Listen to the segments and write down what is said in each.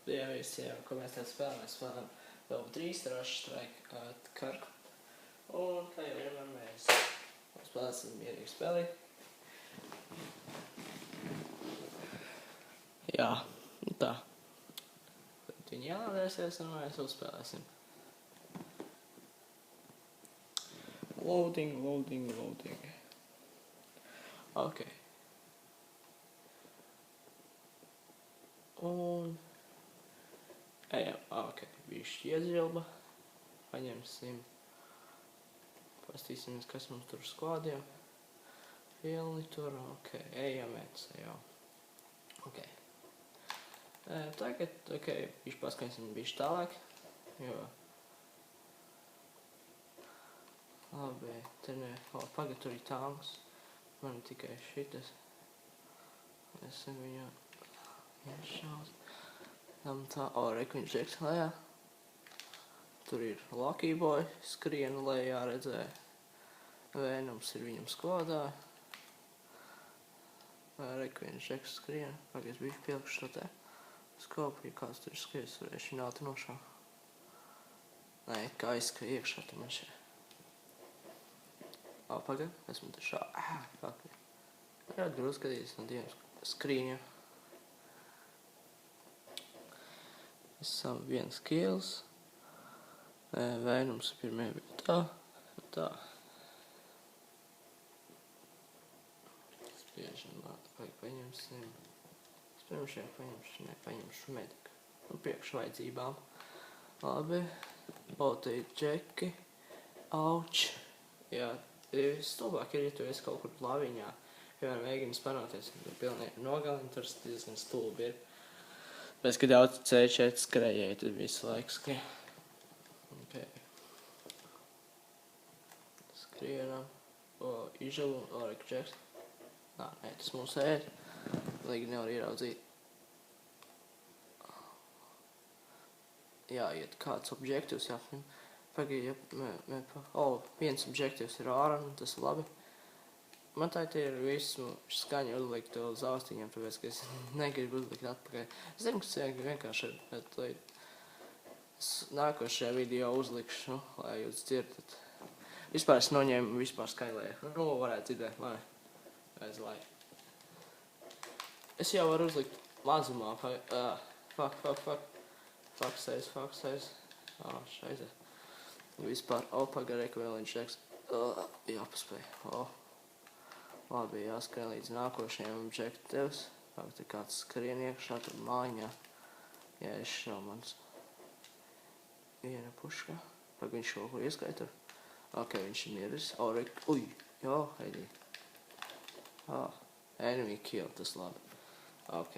Jā, visi jau, ko mēs tādu spēlējam, mēs spēlējam vēl 3 Rush Strike karku. Un kā jau vienmēr mēs spēlēsim mierīgi spēlī. Jā, tā. Tad viņi jālādēsies un mēs uzspēlēsim. Loading. Ok. Un... ejam, ok, bišķi iedzilba. Paņemsim. Pastīsimies, kas mums tur skvādiem. Filni tur, ok, ejam, jau. Ok. Tagad, ok, bišķi paskaņsim bišķi tālāk, jo... labi, te ne, pagad tur ir tanks. Man tikai šitas. Es viņu iešaus. Tam tā, rekuņš džeks lejā. Tur ir Lucky Boy, skrienu lejā redzēja. Vēnums ir viņam skvadā. Rekuņš džeks skrien. Pagad es bišķi pielikšu šo te skopu, ja kāds tur ir skries, varēšu viņu ātri nošā. Nē, kā aizska iekšā tam man šeit. Pagad, esmu te šā. Fuck. Jā, grūti skatīties no dienas skrīņa. Esam viens kills. Vēnums pirmajā vietā. Tā. Spiežam, paņemsim. Spējam šeit paņemšu mediku. Priekš vajadzībām. Labi. Te ir džeki. Auč. Jā. Stulbāk ir, ja tu esi kaut kur laviņā, piemēram, mēģini spanoties, un tu pilnīgi nogalini, tur diezgan stulbi ir. Bet, kad daudz C4 skrējēji, tad visu laiku skrien. Ok. Skrienam. Ižalu, Reku džeks. Nē, tas mums ēd. Līgi nevar ieraudzīt. Jāiet kāds objektīvs jāpņem. Pagaid, viens objektīvs ir ārā, un tas ir labi. Man tā ir visu skaņu uzlikt uz austiņiem, tāpēc, ka es negribu uzlikt atpakaļ. Es zinu, kas vienkārši ir, bet es nākošajā video uzlikšu, lai jūs dzirdat. Vispār es noņēmu skaņlēju. Varētu dzirdēt mani. Aizlai. Es jau varu uzlikt mazumā. Fuck says. Šaizē. Vispār, pagaid, ka vēl viņš teiks, jāpaspēj. Labi, jāskrien līdz nākošajiem objektīvs. Te kāds skrien iekšā, tur mājiņā. Jā, es šau mans. Viena puška. Pagaid, viņš kaut ko ieskaita. Ok, viņš ir miris. Uj, jā, heidī. Enemy kill, tas labi. Ok.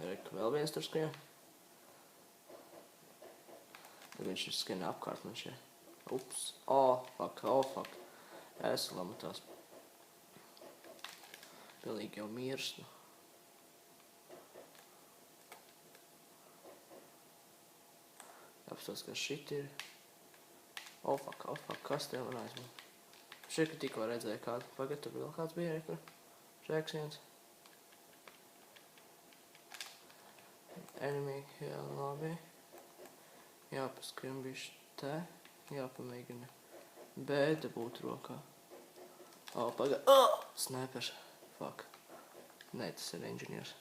Reku, vēl viens tur skrien. Tad viņš ir skrien apkārt man šeit. Ups. Fuck. Es lamatās. Pilnīgi jau mirstu. Jāpastos, kas šit ir. Fuck. Kas tev man aizmēr? Šeit, ka tikko redzēja kādu. Pagad, tur vēl kāds bija rekur. Šēks viens. Enemy, jā, labi. Jāpaskrien bišķi te. Jāpamēģina B dabūt rokā. Pagad. Snipers. Fuck. Nē, tas ir engineers.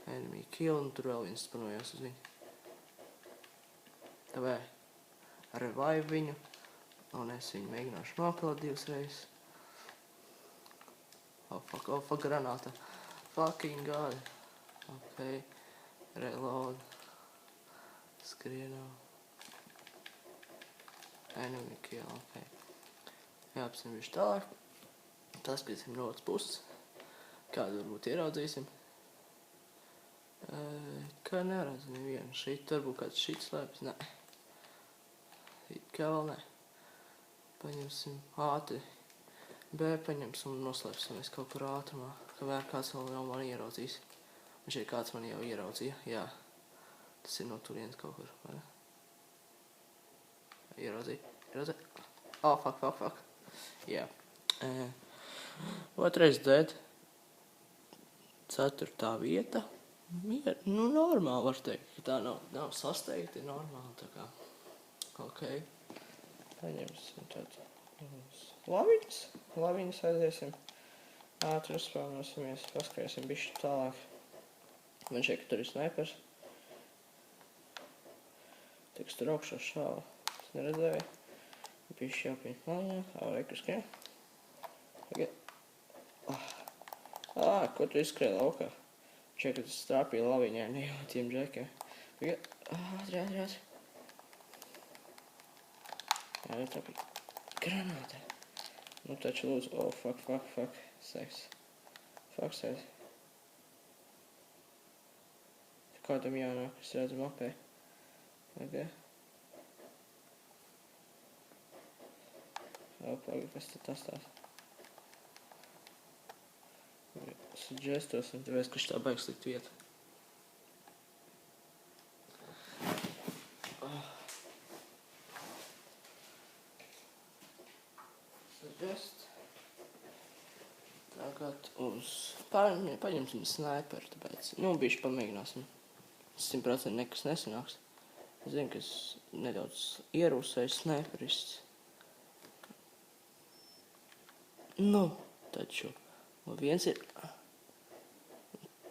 Enemy kill, un tur vēl viens spanojās uz viņu. Tavē. Revive viņu. Un es viņu mēģināšu nopilot 2 reizes. Fuck, granāta. Fucking god. Ok. Reload. Skrienam. Enemy kill, ok. Jāapsim viņš tālāk. Paskatīsim no otras puses. Kādu varbūt ieraudzīsim. Kā neredz nevienu. Šeit varbūt kāds šit slēpjas. Nē. Kā vēl nē. Paņemsim ātri. B paņemsim un noslēpsimies kaut kur ātrumā. Kamēr kāds vēl jau mani ieraudzīs. Un šeit kāds mani jau ieraudzīja. Jā. Tas ir no turienes kaut kur. Vai ne? Ieraudzīt. Fuck. Jā. Otrais dead. 4. vieta. Nu, normāli var teikt, ka tā nav sasteigta, ir normāli, tā kā. Ok. Paņemsim tad laviņas aiziesim. Ātri uzspēlnosimies, paskriesim bišķi tālāk. Man šeit, ka tur ir snaipers. Tiks tur augšā šāva. Es neredzēju. Bišķi jāpiņ laviņā. Reku skrien. Tagad. Ko tu izskrēji laukā? Šeit, ka tas strāpīja laviņā, ne jau tiem džekiem. Tagad. Ātri. Jā, tā bija granāta. Nu taču lūdzu. Fuck. Seks. Fuck seks. Kādam jānāk, es redzu mapē. Okay. Kas tad tas tās? Suggestos, un tevēs, ka šitā baigs likt vietu. Suggest. Tagad paņemsim snaiperu, tāpēc, bišķi pamēģināsim. 100% nekas nesanāks. Es zinu, ka es nedaudz ierūsēju snaiperists. Taču. Viens ir...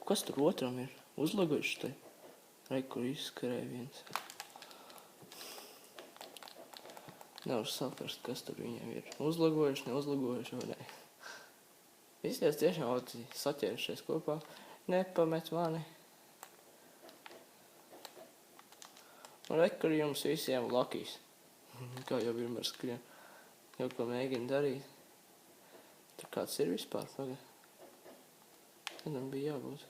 Kas tur otram ir? Uzlagojuši te? Kur izskarēja viens. Nevar saprast, kas tur viņiem ir. Uzlagojuši, neuzlagojuši, vai ne? Visties tiešām saķērušies kopā. Nepamet mani. Un kur jums visiem lakīs. Kā jau vienmēr skrien. Jau ko mēģina darīt. Tur kāds ir vispār, pagad. Kādam bija jābūt.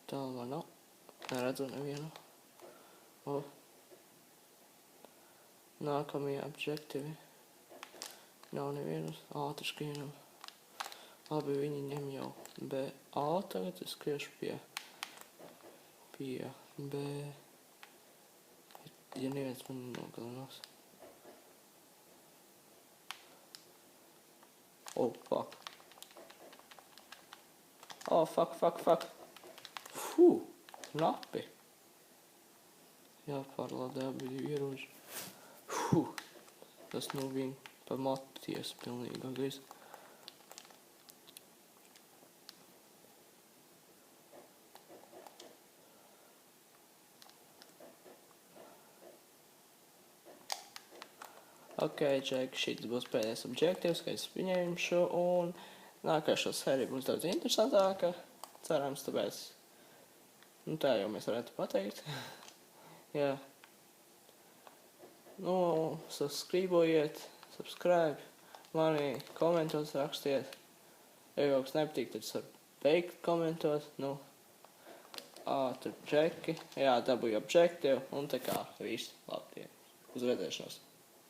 Tālumā nav. Neredzu nevienu. Nākamajā objektīvi. Nav nevienus. Ātri skrienam. Labi, viņi ņem jau B. Tagad es skriešu pie B. Ja neviens man nogalinās. Fuck. Fuck. Knapi. Jāpārlādē abi ieroči. Tas viņa pa matu tiesa pilnīgākais. Ok, Džek, šis būs pēdējais objektīvs, ka es pieņemšu, un nākošā sērija būs daudz interesantāka. Cerams, tāpēc, tā jau mēs varētu pateikt. Jā. Subscribe, mani komentos rakstiet. Ja kaut kas nepatīk, tad es varu beigt komentos. Tur Džeki, dabūju objektīvu, un tā kā viss, labi, uz redzēšanos.